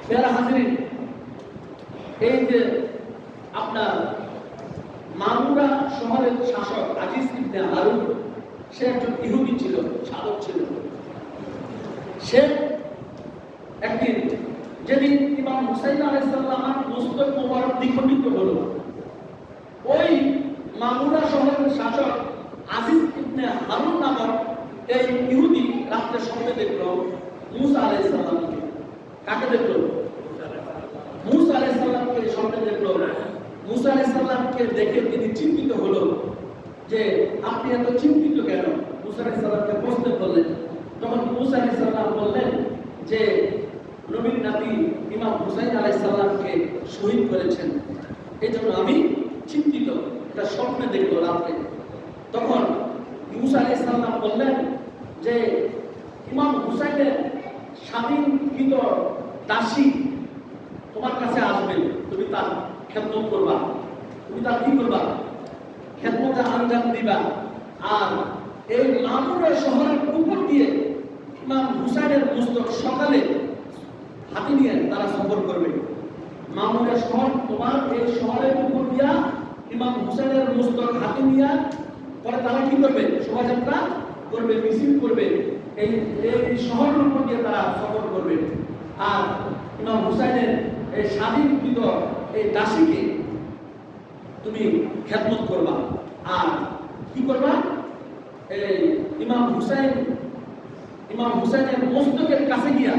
প্যারা হাজিরিন, এই যে আপনার মামুরা শহরের শাসক আজিজ ইবনে হারুন, সে একজন ইহুদি ছিল, সাধক ছিল। সে একদিন যেদিন ইমাম হুসাইন আলাইহিস সালামের মুস্তক মোবারক দ্বিখণ্ডিত হলো, ওই মামুরা শহরের শাসক আজিজ ইবনে হারুন নামক এই ইহুদি রাত্রে স্বপ্নে দেখলো মুসা আলাইহিস সালামকে। কাকে দেখলো? মুসা আলাইহিস সালামকে স্বপ্নে দেখলো। মুসা আলাইহিস সালামকে দেখে তিনি চিন্তিত হলো যে আপনি এত চিন্তিত কেন? মুসা আলাইহিস সালামকে প্রশ্ন করলেন। তখন মুসা আলাইহিস সালাম বললেন যে নবীর নাতি ইমাম হুসাইন আলাইহিস সালামকে শহীদ করেছেন, এই জন্য আমি চিন্তিত, এটা স্বপ্নে দেখলো রাত্রে। তখন মুসা আলাইহিস সালাম বললেন যে ইমাম হুসাইনের স্বাধীনকৃত দাসী তোমার কাছে আসবে, তুমি তার খেদমত করবা, তুমি তার কি করবা? খেদমতে আঞ্জাম দিবা। আর এই মামুরা শহরের উপর দিয়ে ইমাম হুসাইনের মুস্তক সকালে হাতে নিয়ে তারা সফর করবে। মামুরা শহর তোমার এই শহরের উপর দিয়া ইমাম হুসাইনের মুস্তক হাতে নিয়ে পরে তারা কি করবে? শোভাযাত্রা করবে, মিছিল করবে, এই শহরের উপর দিয়ে তারা সফর করবে। আর ইমাম হুসাইনের এই স্বাধীনকৃত এই দাসীকে তুমি খেদমত করবা। আর কি করবা? এই ইমাম হুসাইনের মস্তকের কাছে গিয়া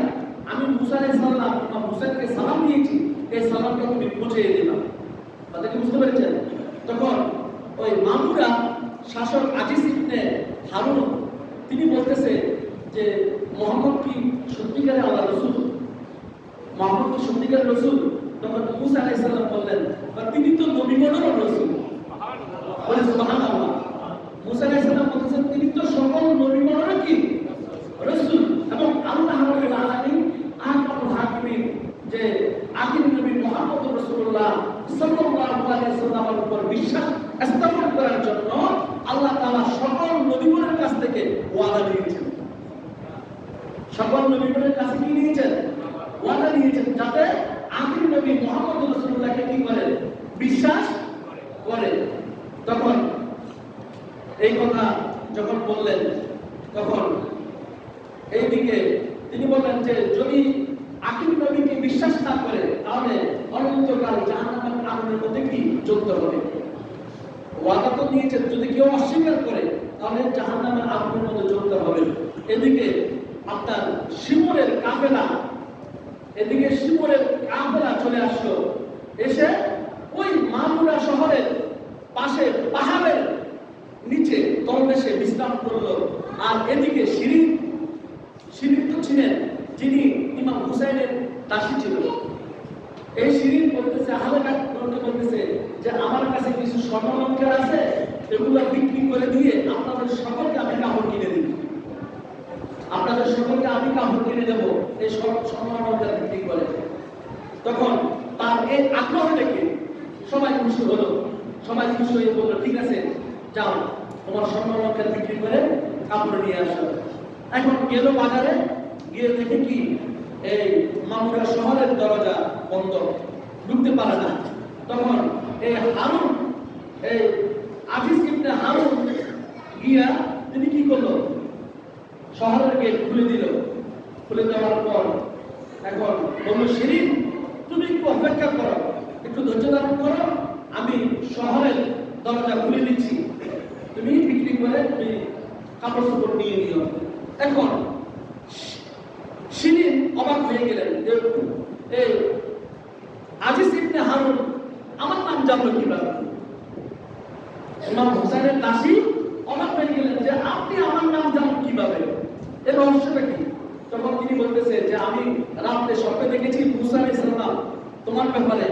আমি মুসা আলাইহিস সালাম ইমাম হুসাইনকে সালাম দিয়েছি, এই সালামটা তুমি পৌঁছে দিবা। তাদেরকে বুঝতে পেরেছেন? তখন ওই মামুরা শাসক আজিজ ইবনে হারুন তিনি বলতেছে যে মুহাম্মদ কি সত্যিকারের আল্লাহর রাসূল? মুহাম্মদ কি সত্যিকারের রাসূল? তখন মুসা আলাইহিস সালাম বললেন তিনি তো নবীগণেরও রাসূল। বলে সুবহানাল্লাহ। মুসা আলাইহিস সালাম বলতেছেন তিনি তো সকল নবীগণেরও কি রাসূল, এবং আল্লাহ রাব্বুল আলামিন আহকামুল হাকিমিন যে আখির নবী মুহাম্মদুর রাসূলুল্লাহ সাল্লাল্লাহু আলাইহি ওয়াসাল্লামের উপর বিশ্বাস স্থাপন করার জন্য আল্লাহ তাআলা সকল নবীগণের কাছ থেকে ওয়াদা নিয়েছেন। সকল নবীগণের কাছে কি নিয়েছেন? ওয়াদা নিয়েছেন, যাতে আখির নবী মুহাম্মদুর রাসূলুল্লাহকে কি করে? বিশ্বাস করে। তখন এই কথা যখন বললেন, তখন এইদিকে তিনি বললেন যে যদি আখির নবীকে বিশ্বাস না করে তাহলে অনন্তকাল জাহান্নামের আগুনের মধ্যে কি জ্বলতে হবে। ওয়াদা তো নিয়েছেন, যদি কেউ অস্বীকার করে তাহলে জাহান্নামের আগুনের মধ্যে জ্বলতে হবে। এদিকে আপনার শিমুরের কাফেলা চলে আসলো, এসে ওই মামুরা শহরের পাশে পাহাড়ের নিচে তলদেশে বিশ্রাম করলো। আর এদিকে শিরিন তো ছিলেন যিনি ইমাম হুসাইনের দাসী ছিল। এই শিরিন বলতেছে, বলতেছে যে আমার কাছে কিছু স্বর্ণালঙ্কার আছে, এগুলো বিক্রি করে দিয়ে আপনাদের সকলকে আমি কাপড় কিনে দিব, আপনাদের সকলকে আমি কাপড় কিনে দেবো এই স্বর্ণালঙ্কার বিক্রি করে। তখন তার এই আগ্রহ দেখে সবাই খুশি হলো, সবাই খুশি হয়ে বললো ঠিক আছে যাও তোমার স্বর্ণালঙ্কার বিক্রি করে কাপড় নিয়ে আসো। এখন গেল বাজারে, গিয়ে দেখে কি এই মামুরা শহরের দরজা বন্ধ, ঢুকতে পারে না। তখন এই হারুন, এই আজিজ ইবনে হারুন গিয়া তিনি কি করলো? শহরের গেট খুলে দিল। খুলে দেওয়ার পর এখন বলল শিরিন তুমি একটু অপেক্ষা করো, একটু ধৈর্য ধারণ করো, আমি শহরের দরজা খুলে দিচ্ছি, তুমি বিক্রি করে তুমি কাপড় চোপড় নিয়ে নিও। এখন শিরিন অবাক হয়ে গেলেন যে এই আজিজ ইবনে হারুন আমার নাম জানলো কিভাবে? ইমাম হুসাইনের দাসী অবাক হয়ে গেলেন যে আপনি আমার নাম জানেন কিভাবে, এর রহস্যটা কি? তখন তিনি বলতেছে যে আমি রাতে স্বপ্নে দেখেছি মুসা আলাইহিস সালাম তোমার ব্যাপারে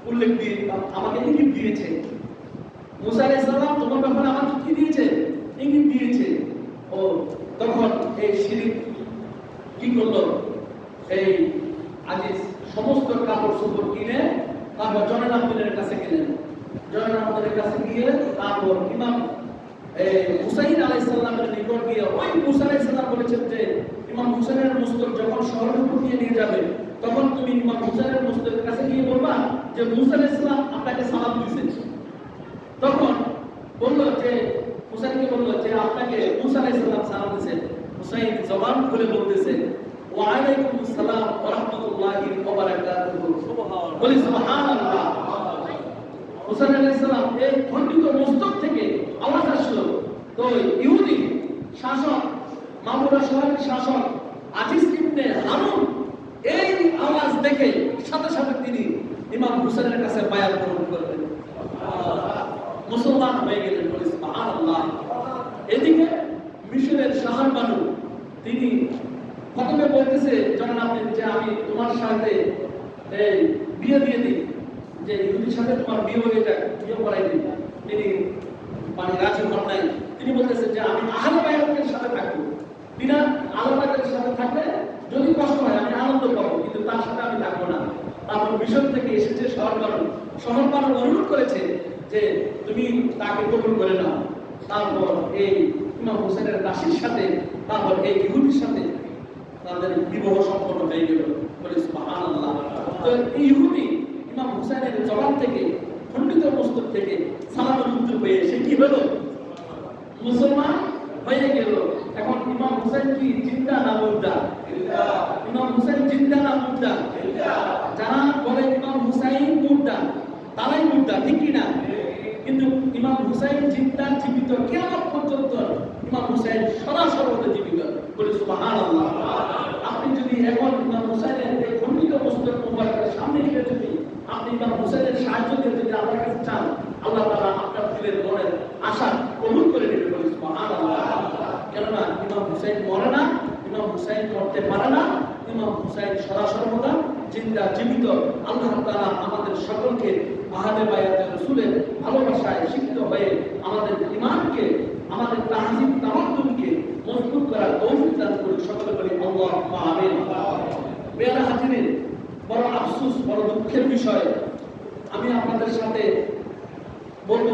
উল্লেখ দিয়ে আমাকে ইঙ্গিত দিয়েছে। মুসা আলাইহিস সালাম তোমার ব্যাপারে আমাকে কি দিয়েছে? ইঙ্গিত দিয়েছে। ও তখন এই শিরিন কি করলো? এই আজিজ সমস্ত কাপড় চোপড় কিনে তারপর জয়নুল আবেদিনের কাছে গেলেন। জয়নুল আবেদিনের কাছে গিয়ে তারপর ইমাম হুসাইন আলাইহিস সালামের নিকট গিয়ে ওই মুসা আলাইহিস সালাম বলেছেন যে ইমাম হুসাইনের মুস্তক যখন শহরের উপর দিয়ে নিয়ে যাবে তখন তুমি ইমাম হুসাইনের মুস্তাদের কাছে গিয়ে বলবা যে মুসা আলাইহিস সালাম আপনাকে সালাম দিয়েছেন। তখন বলল যে হুসাইনকে বলল যে আপনাকে মুসা আলাইহিস সালাম সালাম দিয়েছেন। হুসাইন জবান খুলে বলতেছে ওয়া আলাইকুমুস সালাম ওয়া রাহমাতুল্লাহি ওয়া বারাকাতুহু। বলি সুবহানাল্লাহ। হুসাইন আলাইহিস সালাম এই খণ্ডিত মস্তক থেকে আওয়াজ আসলো। তো ইহুদি শাসক মামুরা শহরের শাসক আজিজ ইবনে হারুন এই আওয়াজ দেখে সাথে সাথে তিনি ইমাম হুসাইনের কাছে বায়াত গ্রহণ করলেন, মুসলমান হয়ে গেলেন। বলি সুবহানাল্লাহ। এদিকে মিশরের শাহরবানু তিনি প্রথমে বলতেছে যখন আপনি যে আমি তোমার সাথে এই বিয়ে দিয়ে দিই, যে ইহুদির সাথে তোমার বিয়ে হয়ে যাক, বিয়ে করাই দিই, তিনি মানে রাজি হন নাই। তিনি বলতেছেন যে আমি আহলে বাইতের সাথে থাকবো, বিনা আহলে বাইতের সাথে থাকলে যদি কষ্ট হয় আমি আনন্দ পাবো, কিন্তু তার সাথে আমি থাকবো না। তারপর মিশর থেকে এসেছে শহরবানু অনুরোধ করেছে যে তুমি তাকে কবুল করে নাও। তারপর এই ইমাম হুসাইনের দাসীর সাথে তারপর এই ইহুদির সাথে তাদের বিবাহ সম্পন্ন হয়ে গেল। বলে সুবহানাল্লাহ। তো এই ইহুদি ইমাম হুসাইনের জবান থেকে খণ্ডিত মস্তক থেকে সালামের উত্তর পেয়ে সে কি হলো? মুসলমান হয়ে গেল। এখন ইমাম হুসাইন কি জিন্দা না মুর্দা? ইমাম হুসাইন জিন্দা না মুর্দা? যারা বলে ইমাম হুসাইন মুর্দা তারাই মুর্দা, ঠিক কি না? কিন্তু ইমাম হুসাইন জিন্দা জীবিত, কিয়ামত পর্যন্ত ইমাম হুসাইন সদা সর্বদা জীবিত। বলে সুবহানাল্লাহ। আপনি যদি এখন ইমাম হুসাইনের এই খণ্ডিত মস্তক মুবারকের সামনে গিয়ে যদি আপনি ইমাম হুসাইনের সাহায্য দিয়ে যদি আল্লাহর কাছে চান, আল্লাহ তাআলা আপনার দিলের মনের আশা কবুল করে নেবে। বলে সুবহানাল্লাহ। কেননা ইমাম হুসাইন মরে না, ইমাম হুসাইন মরতে পারে না, ইমাম হুসাইন সদা সর্বদা জিন্দা জীবিত। আল্লাহ তাআলা আমাদের সকলকে আহলে বায়াতে রাসূলের ভালোবাসায় শিক্ষিত হয়ে আমাদের ঈমানকে, আমাদের তাহজিব তামাদ্দুনকে মজবুত করার তৌফিক দান করুন। সকলে বলি আল্লাহুম্মা আমিন। বেয়ারা হাজিরিন, বড় আফসোস, বড় দুঃখের বিষয় আমি আপনাদের সাথে বলবো